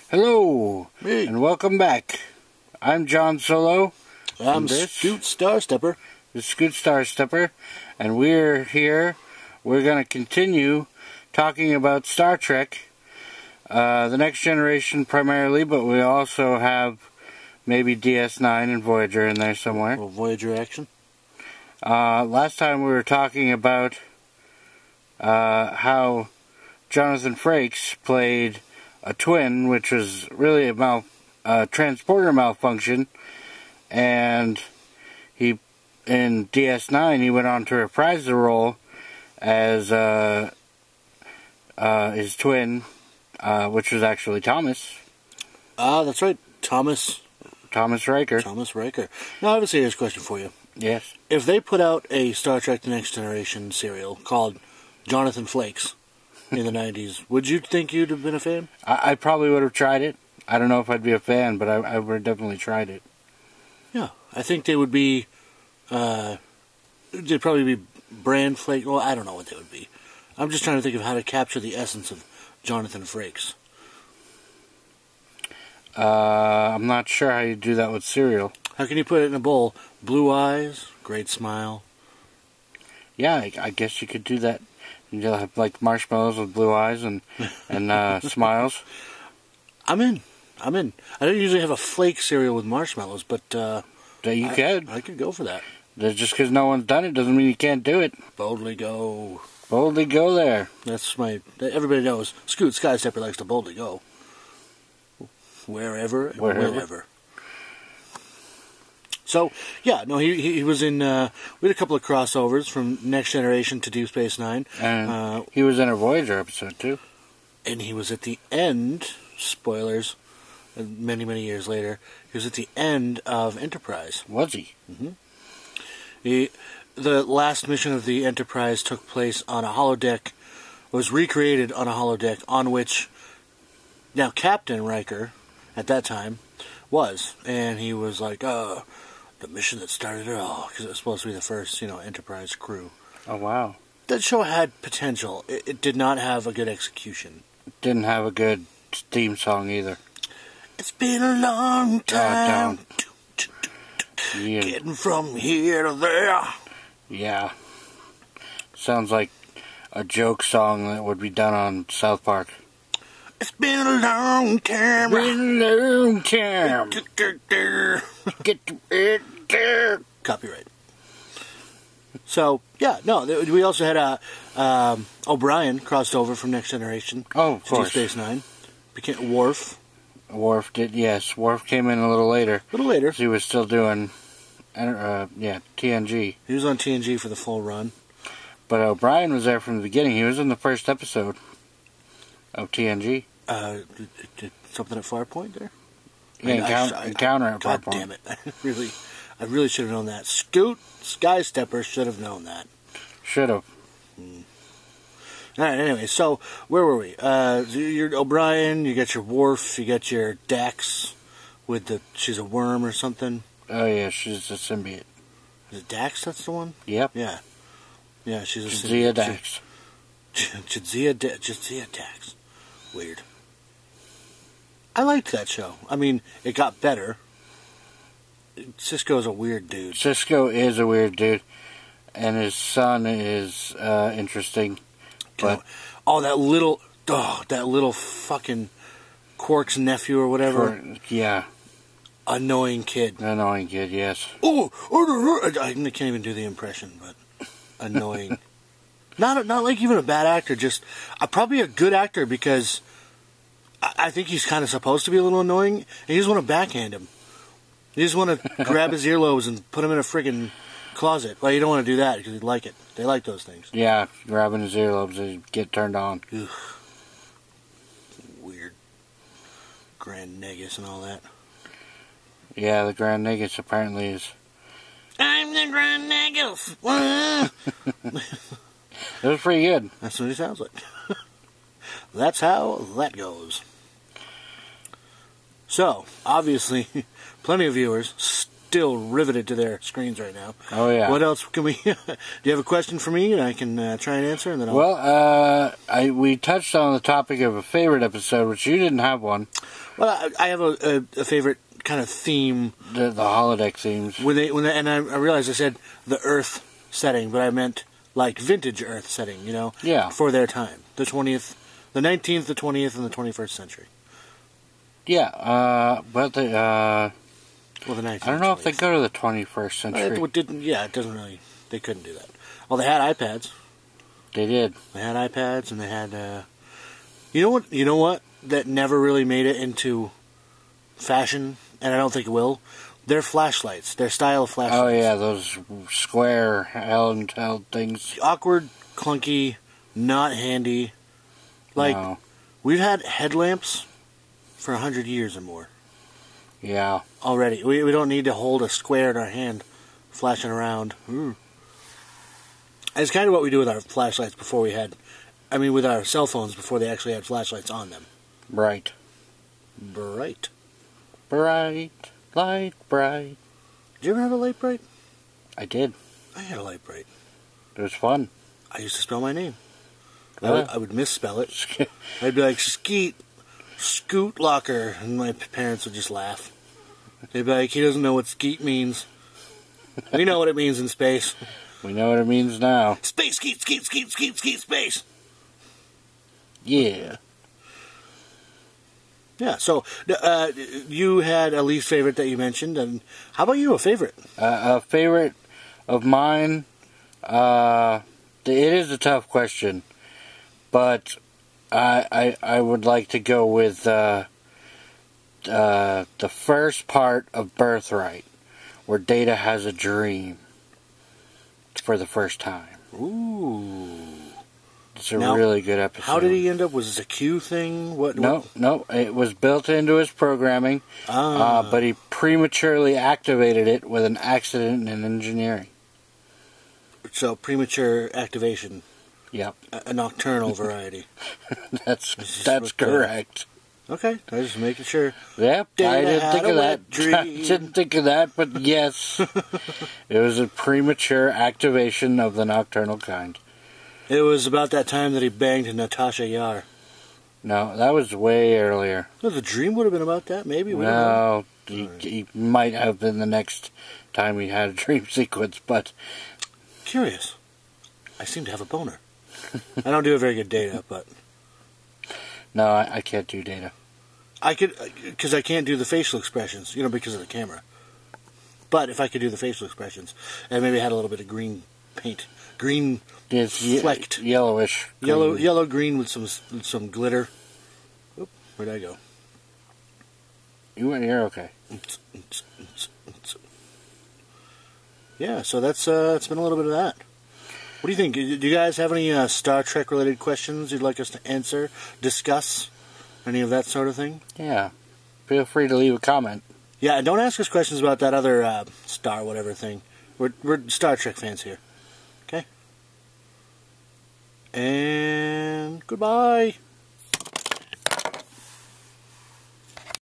Hello, Me. and welcome back. I'm John Solo. I'm Skoot Skystepper. The Skoot Skystepper, and we're here. We're going to continue talking about Star Trek, the Next Generation primarily, but we also have maybe DS9 and Voyager in there somewhere. A little Voyager action. Last time we were talking about how Jonathan Frakes played a twin, which was really a transporter malfunction, and he, in DS9, he went on to reprise the role as his twin, which was actually Thomas. That's right, Thomas Riker. Thomas Riker. Now I have a serious question for you. Yes. If they put out a Star Trek The Next Generation serial called Jonathan Flakes in the 90s, would you think you'd have been a fan? I probably would have tried it. I don't know if I'd be a fan, but I would have definitely tried it. Yeah, I think they would be, they'd probably be brand flake. Well, I don't know what they would be. I'm just trying to think of how to capture the essence of Jonathan Frakes. I'm not sure how you do that with cereal. How can you put it in a bowl? Blue eyes, great smile. Yeah, I guess you could do that. You'll have like marshmallows with blue eyes and smiles. I'm in. I don't usually have a flake cereal with marshmallows, but You could. I could go for that. Just because no one's done it doesn't mean you can't do it. Boldly go. Boldly go there. That's everybody knows. Skoot Skystepper likes to boldly go. Wherever. Whenever. So, yeah, no, he was in, we had a couple of crossovers from Next Generation to Deep Space Nine. And he was in a Voyager episode, too. And he was at the end, spoilers, many, many years later, he was at the end of Enterprise. Was he? Mm-hmm. The last mission of the Enterprise took place on a holodeck, was recreated on a holodeck on which, now Captain Riker, at that time, was. And he was like, the mission that started it all, because it was supposed to be the first, Enterprise crew. Oh, wow. That show had potential. It did not have a good execution. It didn't have a good theme song either. It's been a long time. Yeah. Getting from here to there. Yeah. Sounds like a joke song that would be done on South Park. It's been a long time. Been a long time. Get to it there. Copyright. So, yeah, no, we also had O'Brien crossed over from Next Generation. Oh, of to course. Deep Space Nine. Became Worf. Worf did, yes. Worf came in a little later. A little later. He was still doing, TNG. He was on TNG for the full run. But O'Brien was there from the beginning. He was in the first episode of TNG. Did something at Farpoint there? Yeah, Encounter at God Farpoint. damn it. I really should have known that. Skoot Skystepper should have known that. Should have. Alright, anyway, so where were we? You're O'Brien, you got your Worf, you got your Dax with she's a worm or something. Oh, yeah, she's a symbiote. Is it Dax that's the one? Yep. Yeah. Yeah, she's a Jadzia symbiote. Dax. Jadzia Dax. Weird. I liked that show. I mean, it got better. Cisco's a weird dude. Cisco is a weird dude, and his son is interesting. But that little fucking Quark's nephew or whatever. Yeah. Annoying kid. Annoying kid, yes. Oh, I can't even do the impression, but annoying. Not like even a bad actor, just probably a good actor because I think he's kind of supposed to be a little annoying, and you just want to backhand him. You just want to grab his earlobes and put him in a friggin' closet. Well, you don't want to do that because he'd like it. They like those things. Yeah, grabbing his earlobes, they get turned on. Ugh. Weird. Grand Negus and all that. Yeah, the Grand Negus apparently is. I'm the Grand Negus! It was pretty good. That's what he sounds like. That's how that goes. So, obviously, plenty of viewers still riveted to their screens right now. Oh, yeah. What else can we... do you have a question for me and I can try and answer? And then Well, we touched on the topic of a favorite episode, which you didn't have one. Well, I have a favorite kind of theme. The holodeck themes. And I realized I said the Earth setting, but I meant like vintage Earth setting, you know? Yeah. For their time. The 20th, the 19th, the 20th, and the 21st century. Yeah, but the, well, the 19th. I don't know if they go to the 21st century. It doesn't really, they couldn't do that. Well, they had iPads. They did. They had iPads, and they had, you know what? That never really made it into fashion, and I don't think it will. Their flashlights, their style of flashlights. Oh yeah, those square handheld things. Awkward, clunky, not handy. Like, No. We've had headlamps for 100 years or more. Yeah. Already. We don't need to hold a square in our hand flashing around. It's kind of what we do with our flashlights before we had... with our cell phones before they actually had flashlights on them. Bright. Bright. Bright. Light bright. Did you ever have a light bright? I did. I had a light bright. It was fun. I used to spell my name. Yeah. I would misspell it. I'd be like, Skoot locker, and my parents would just laugh. They'd be like, he doesn't know what skeet means. We know what it means in space. We know what it means now. Space, skeet, space. Yeah. Yeah, so you had a least favorite that you mentioned, and how about you, a favorite? A favorite of mine, it is a tough question, but I would like to go with the first part of Birthright, where Data has a dream for the first time. Ooh. It's a really good episode. How did he end up? Was this a Q thing? No. It was built into his programming, but he prematurely activated it with an accident in engineering. So, premature activation. Yep. A nocturnal variety. That's correct. Okay, I was just making sure. Yep, I didn't think of that. I didn't think of that, but yes. It was a premature activation of the nocturnal kind. It was about that time that he banged Natasha Yar. No, that was way earlier. Well, the dream would have been about that, maybe? No, he might have been the next time we had a dream sequence, but... Curious. I seem to have a boner. I don't do a very good Data, but... No, I can't do Data. I could, because I can't do the facial expressions, because of the camera. But if I could do the facial expressions, and maybe I had a little bit of green paint... Green flecked. Yellowish. Green. Yellow green with some glitter. Oop, where'd I go? You're okay. Yeah, so that's it's been a little bit of that. What do you think? Do you guys have any Star Trek related questions you'd like us to answer, discuss, any of that sort of thing? Yeah. Feel free to leave a comment. Yeah, and don't ask us questions about that other star whatever thing. We're Star Trek fans here. Okay? And goodbye.